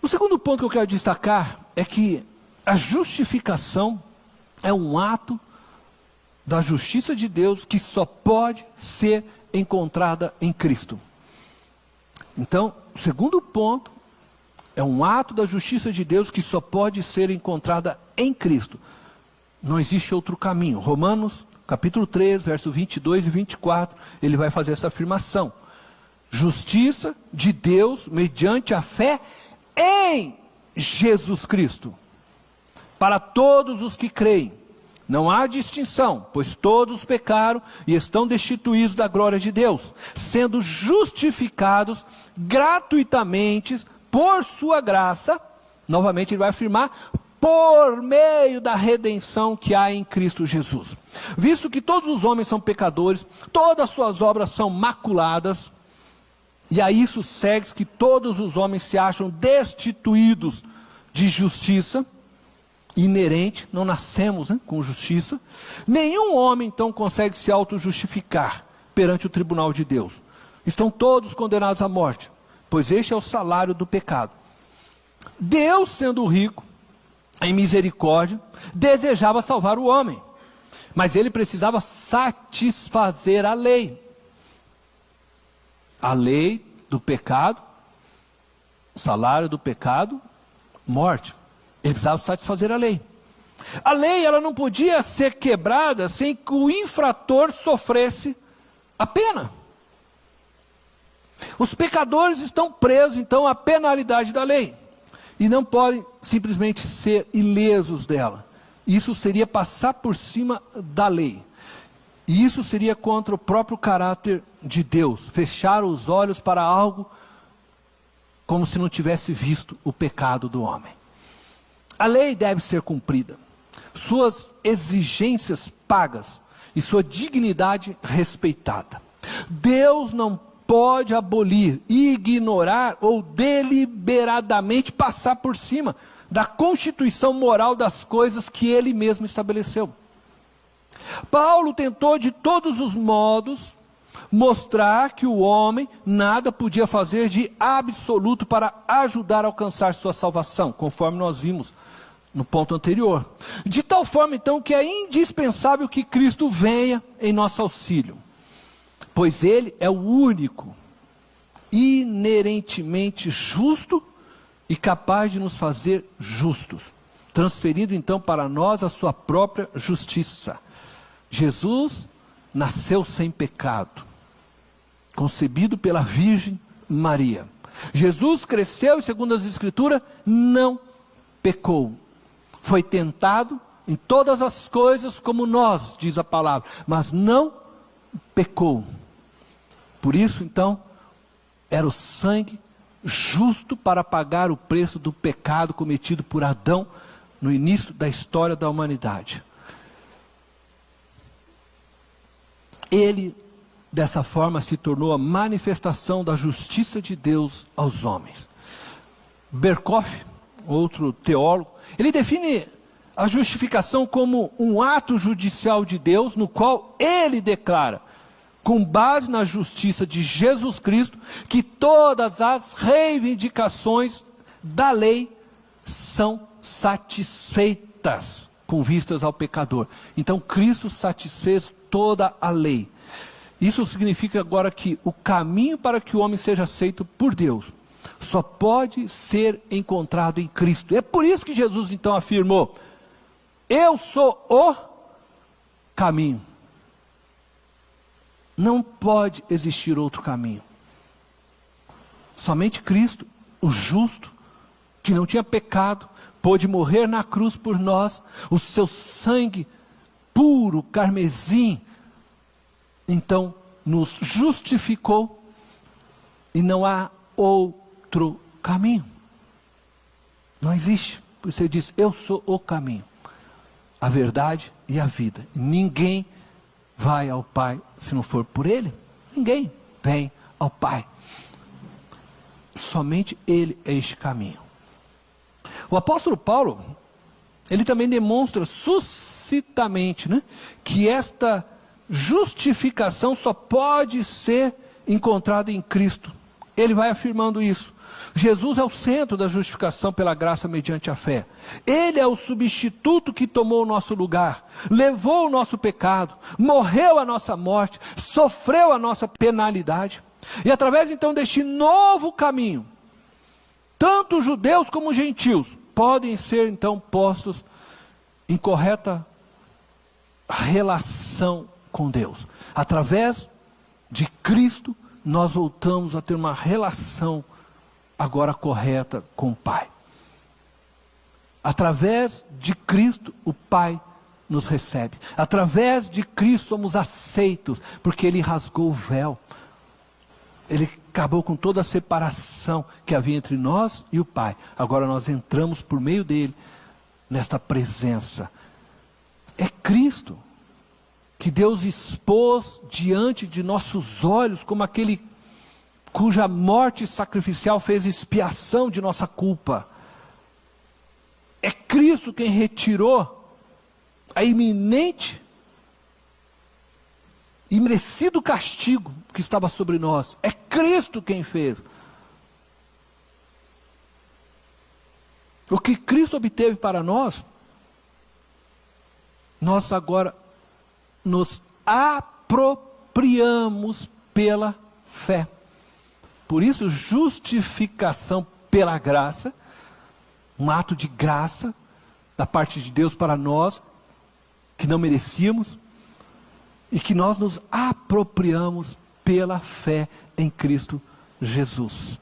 O segundo ponto que eu quero destacar é que a justificação é um ato da justiça de Deus que só pode ser encontrada em Cristo. Então, o segundo ponto é um ato da justiça de Deus que só pode ser encontrada em Cristo. Não existe outro caminho. Romanos, capítulo 3, versos 22 e 24, ele vai fazer essa afirmação. Justiça de Deus mediante a fé em Jesus Cristo. Para todos os que creem, não há distinção, pois todos pecaram e estão destituídos da glória de Deus, sendo justificados gratuitamente por sua graça, novamente ele vai afirmar, por meio da redenção que há em Cristo Jesus. Visto que todos os homens são pecadores, todas as suas obras são maculadas, e a isso segue que todos os homens se acham destituídos de justiça, inerente, não nascemos com justiça. Nenhum homem então consegue se auto-justificar perante o tribunal de Deus. Estão todos condenados à morte, pois este é o salário do pecado. Deus, sendo rico em misericórdia, desejava salvar o homem, mas ele precisava satisfazer a lei. A lei do pecado, o salário do pecado, morte. Ele precisava satisfazer a lei. A lei, ela não podia ser quebrada sem que o infrator sofresse a pena. Os pecadores estão presos, então, à penalidade da lei. E não podem simplesmente ser ilesos dela. Isso seria passar por cima da lei. E isso seria contra o próprio caráter de Deus. Fechar os olhos para algo como se não tivesse visto o pecado do homem. A lei deve ser cumprida, suas exigências pagas e sua dignidade respeitada. Deus não pode abolir, ignorar ou deliberadamente passar por cima da constituição moral das coisas que ele mesmo estabeleceu. Paulo tentou de todos os modos mostrar que o homem nada podia fazer de absoluto para ajudar a alcançar sua salvação, conforme nós vimos no ponto anterior. De tal forma, então, que é indispensável que Cristo venha em nosso auxílio, pois Ele é o único, inerentemente justo e capaz de nos fazer justos, transferindo então para nós a sua própria justiça. Jesus nasceu sem pecado, concebido pela Virgem Maria. Jesus cresceu e, segundo as Escrituras, não pecou. Foi tentado em todas as coisas como nós, diz a palavra, mas não pecou. Por isso, então, era o sangue justo para pagar o preço do pecado cometido por Adão no início da história da humanidade. Ele, dessa forma, se tornou a manifestação da justiça de Deus aos homens. Berkhoff, outro teólogo, ele define a justificação como um ato judicial de Deus, no qual ele declara, com base na justiça de Jesus Cristo, que todas as reivindicações da lei são satisfeitas com vistas ao pecador. Então Cristo satisfez toda a lei. Isso significa agora que o caminho para que o homem seja aceito por Deus só pode ser encontrado em Cristo. É por isso que Jesus então afirmou: eu sou o caminho. Não pode existir outro caminho. Somente Cristo, o justo, que não tinha pecado, pôde morrer na cruz por nós. O seu sangue puro, carmesim, então nos justificou, e não há outro caminho. Não existe. Por isso ele diz: eu sou o caminho, a verdade e a vida. Ninguém vai ao Pai se não for por Ele. Ninguém vem ao Pai. Somente Ele é este caminho. O apóstolo Paulo, ele também demonstra suscitamente, que esta justificação só pode ser encontrada em Cristo. Ele vai afirmando isso. Jesus é o centro da justificação pela graça mediante a fé. Ele é o substituto que tomou o nosso lugar, levou o nosso pecado, morreu a nossa morte, sofreu a nossa penalidade. E através então deste novo caminho, tanto judeus como gentios podem ser então postos em correta relação com Deus. Através de Cristo, nós voltamos a ter uma relação agora correta com o Pai. Através de Cristo, o Pai nos recebe. Através de Cristo somos aceitos, porque Ele rasgou o véu. Ele acabou com toda a separação que havia entre nós e o Pai. Agora nós entramos por meio dele nesta presença. É Cristo que Deus expôs diante de nossos olhos como aquele cuja morte sacrificial fez expiação de nossa culpa. É Cristo quem retirou a iminente e merecido castigo que estava sobre nós. É Cristo quem fez. O que Cristo obteve para nós, nós agora nos apropriamos pela fé. Por isso, justificação pela graça, um ato de graça da parte de Deus para nós, que não merecíamos, e que nós nos apropriamos pela fé em Cristo Jesus.